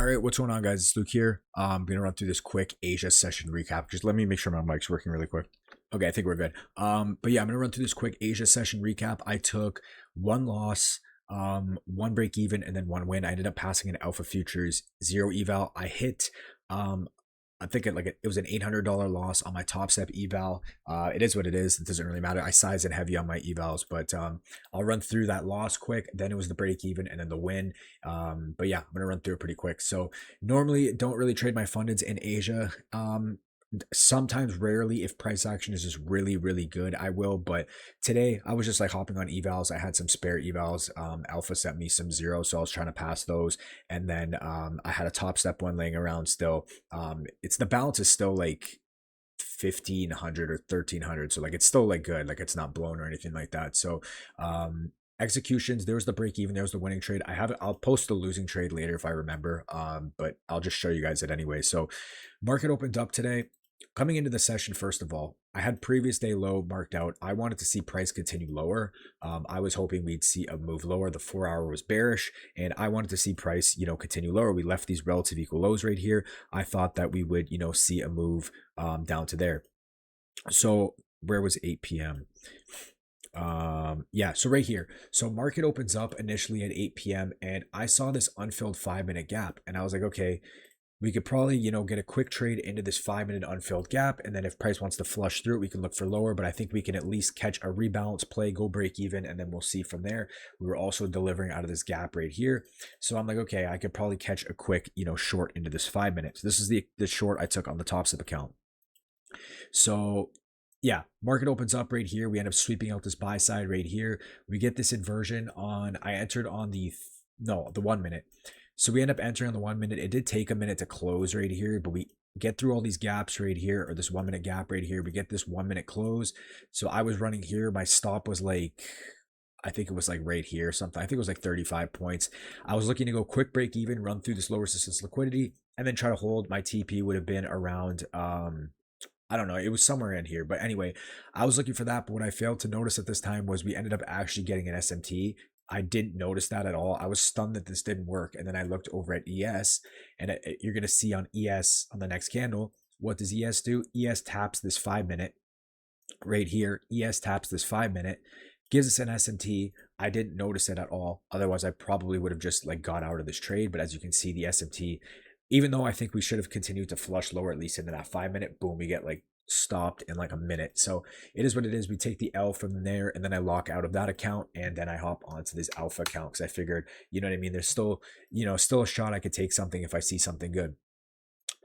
All right, what's going on, guys? It's Luke here. I'm gonna run through this quick Asia session recap. Just let me make sure my mic's working really quick. Okay, I think we're good. But yeah, I'm gonna run through this quick Asia session recap. I took one loss, one break even, and then one win. I ended up passing an Alpha Futures zero eval. I hit um I think it was an $800 loss on my top step eval. It is what it is. It doesn't really matter. I size it heavy on my evals, but I'll run through that loss quick. Then it was the break even and then the win. But yeah, I'm gonna run through it pretty quick. So normally don't really trade my fundeds in Asia. Sometimes, rarely, if price action is just really really good, I will. But today I was just like hopping on evals. I had some spare evals. Alpha sent me some zero, so I was trying to pass those. And then I had a top step one laying around still. It's the balance is still like 1500 or 1300, so like it's still like good, like it's not blown or anything like that. So executions, there was the break even, there was the winning trade. I'll post the losing trade later if I remember, but I'll just show you guys it anyway. So market opened up today. Coming into the session, first of all, I had previous day low marked out. I wanted to see price continue lower. I was hoping we'd see a move lower. The 4 hour was bearish, and I wanted to see price, continue lower. We left these relative equal lows right here. I thought that we would, see a move down to there. So where was 8 p.m.? Yeah, so right here. So market opens up initially at 8 p.m. and I saw this unfilled 5 minute gap, and I was like, okay, we could probably, get a quick trade into this 5 minute unfilled gap. And then if price wants to flush through it, we can look for lower, but I think we can at least catch a rebalance play, go break even, and then we'll see from there. We were also delivering out of this gap right here. So I'm like, okay, I could probably catch a quick, short into this 5 minutes. This is the short I took on the top step account. So yeah, market opens up right here. We end up sweeping out this buy side right here. We get this inversion on, I entered on the 1 minute. So we end up entering on the 1 minute. It did take a minute to close right here, but we get through all these gaps right here, or this 1 minute gap right here. We get this 1 minute close. So I was running here. My stop was like, I think it was like right here or something. I think it was like 35 points. I was looking to go quick break even, run through this low resistance liquidity, and then try to hold. My TP would have been around I don't know. It was somewhere in here. But anyway, I was looking for that. But what I failed to notice at this time was we ended up actually getting an SMT. I didn't notice that at all. I was stunned that this didn't work. And then I looked over at ES, and you're going to see on ES on the next candle, what does ES do? ES taps this 5 minute right here. ES taps this 5 minute, gives us an SMT. I didn't notice it at all. Otherwise, I probably would have just like got out of this trade. But as you can see, the SMT, even though I think we should have continued to flush lower, at least into that 5 minute, boom, we get like stopped in like a minute. So it is what it is. We take the L from there, and then I lock out of that account, and then I hop onto this Alpha account because I figured, you know what I mean? There's still, still a shot I could take something if I see something good.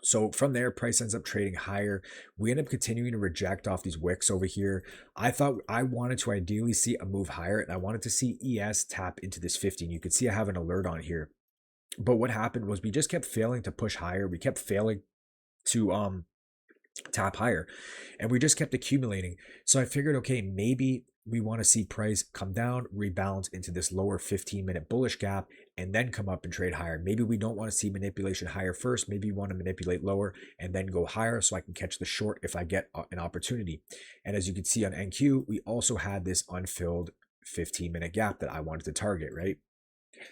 So from there, price ends up trading higher. We end up continuing to reject off these wicks over here. I thought I wanted to ideally see a move higher, and I wanted to see ES tap into this 15. You can see I have an alert on here. But what happened was we just kept failing to push higher. We kept failing to tap higher, and we just kept accumulating. So I figured, okay, maybe we want to see price come down, rebalance into this lower 15-minute bullish gap, and then come up and trade higher. Maybe we don't want to see manipulation higher first. Maybe we want to manipulate lower and then go higher so I can catch the short if I get an opportunity. And as you can see on NQ, we also had this unfilled 15-minute gap that I wanted to target, right?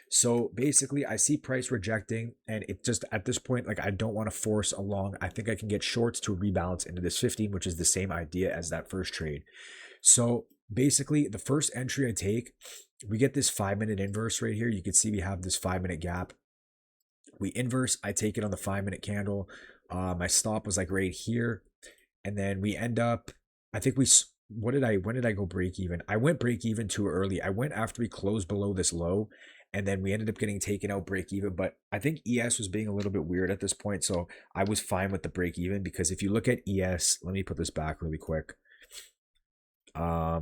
So basically, I see price rejecting, and it just at this point, like I don't want to force along. I think I can get shorts to rebalance into this 15, which is the same idea as that first trade. So basically, the first entry I take, we get this 5 minute inverse right here. You can see we have this 5 minute gap. We inverse, I take it on the 5 minute candle. My stop was like right here, and then we end up, I think when did I go break even? I went break even too early. I went after we closed below this low, and then we ended up getting taken out break even. But I think ES was being a little bit weird at this point, so I was fine with the break even, because if you look at ES, let me put this back really quick. I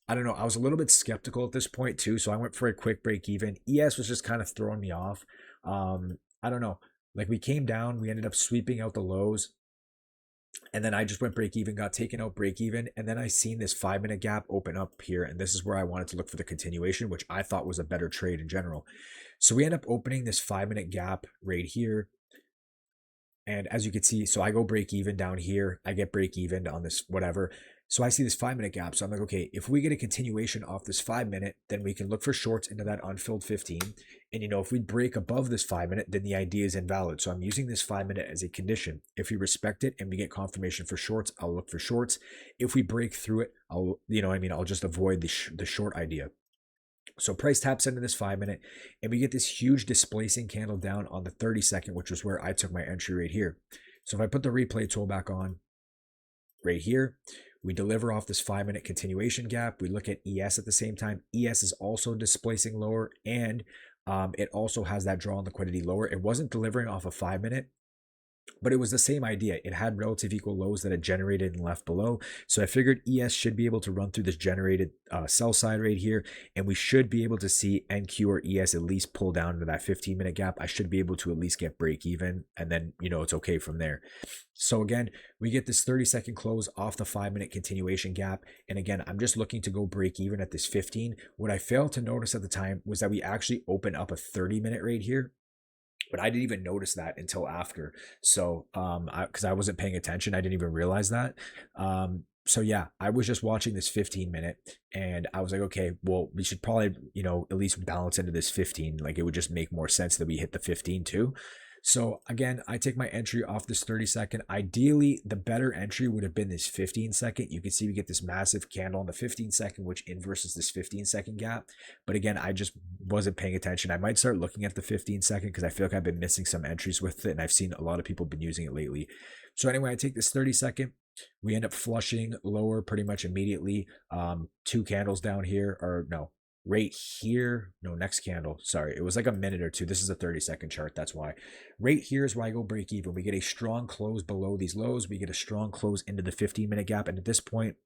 don't know. I was a little bit skeptical at this point too, so I went for a quick break even. ES was just kind of throwing me off. I don't know. Like we came down, we ended up sweeping out the lows, and then I just went break even, got taken out break even, and then I seen this 5 minute gap open up here, and this is where I wanted to look for the continuation, which I thought was a better trade in general. So we end up opening this 5 minute gap right here. And as you can see, so I go break even down here. I get break even on this whatever. So I see this 5 minute gap. So I'm like, okay, if we get a continuation off this 5 minute, then we can look for shorts into that unfilled 15. And if we break above this 5 minute, then the idea is invalid. So I'm using this 5 minute as a condition. If we respect it and we get confirmation for shorts, I'll look for shorts. If we break through it, I'll just avoid the short idea. So price taps into this 5 minute and we get this huge displacing candle down on the 30-second, which was where I took my entry right here. So if I put the replay tool back on right here, we deliver off this 5 minute continuation gap. We look at ES at the same time. ES is also displacing lower, and it also has that draw on liquidity lower. It wasn't delivering off a 5 minute, but it was the same idea. It had relative equal lows that it generated and left below. So I figured ES should be able to run through this generated sell side right here, and we should be able to see NQ or ES at least pull down into that 15-minute gap. I should be able to at least get break even, and then it's okay from there. So again, we get this 30-second close off the 5-minute continuation gap. And again, I'm just looking to go break even at this 15. What I failed to notice at the time was that we actually open up a 30-minute right here, but I didn't even notice that until after. So because I wasn't paying attention, I didn't even realize that. So yeah, I was just watching this 15-minute and I was like, okay, well, we should probably at least balance into this 15. Like, it would just make more sense that we hit the 15 too. So again, I take my entry off this 30-second. Ideally, the better entry would have been this 15-second. You can see we get this massive candle on the 15-second, which inverses this 15-second gap. But again, I just wasn't paying attention. I might start looking at the 15-second because I feel like I've been missing some entries with it, and I've seen a lot of people been using it lately. So anyway, I take this 30-second. We end up flushing lower pretty much immediately. 2 candles down here, or no, right here, no, next candle, sorry, it was like a minute or two. This is a 30-second chart, that's why. Right here is where I go break even. We get a strong close below these lows. We get a strong close into the 15-minute gap, and at this point,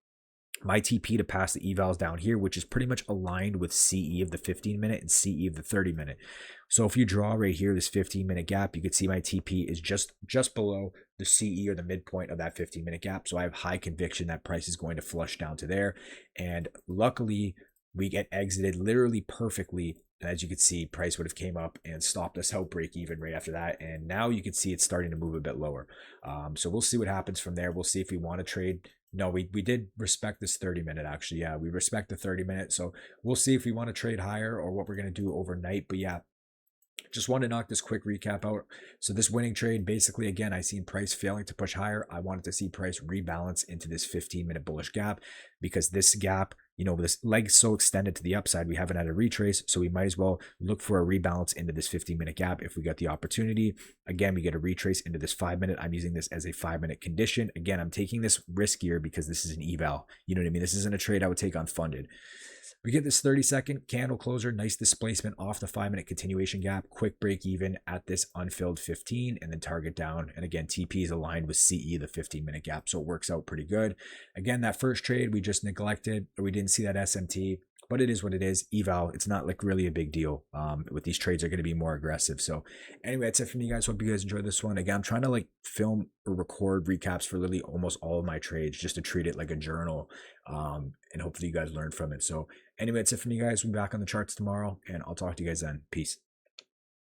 my TP to pass the evals down here, which is pretty much aligned with CE of the 15-minute and CE of the 30-minute. So if you draw right here, this 15-minute gap, you can see my TP is just below the CE or the midpoint of that 15-minute gap. So I have high conviction that price is going to flush down to there. And luckily, we get exited literally perfectly. And as you can see, price would have came up and stopped us out break even right after that. And now you can see it's starting to move a bit lower. So we'll see what happens from there. We'll see if we want to trade. No, we did respect this 30-minute actually. Yeah, we respect the 30-minute. So we'll see if we want to trade higher or what we're going to do overnight. But yeah, just want to knock this quick recap out. So this winning trade, basically, again, I seen price failing to push higher. I wanted to see price rebalance into this 15-minute bullish gap, because this gap, this leg so extended to the upside, we haven't had a retrace. So we might as well look for a rebalance into this 15-minute gap if we get the opportunity. Again, we get a retrace into this 5-minute. I'm using this as a 5-minute condition. Again, I'm taking this riskier because this is an eval. You know what I mean? This isn't a trade I would take on funded. We get this 30-second candle closer, nice displacement off the 5-minute continuation gap, quick break even at this unfilled 15, and then target down. And again, TP is aligned with CE, the 15-minute gap, so it works out pretty good. Again, that first trade we just neglected, or we didn't see that SMT, but it is what it is. Eval, it's not like really a big deal. With these trades are going to be more aggressive. So anyway, that's it for me, guys. Hope you guys enjoyed this one. Again, I'm trying to like film or record recaps for literally almost all of my trades just to treat it like a journal. And hopefully you guys learned from it. So anyway, that's it for me, guys. We'll be back on the charts tomorrow, and I'll talk to you guys then. Peace.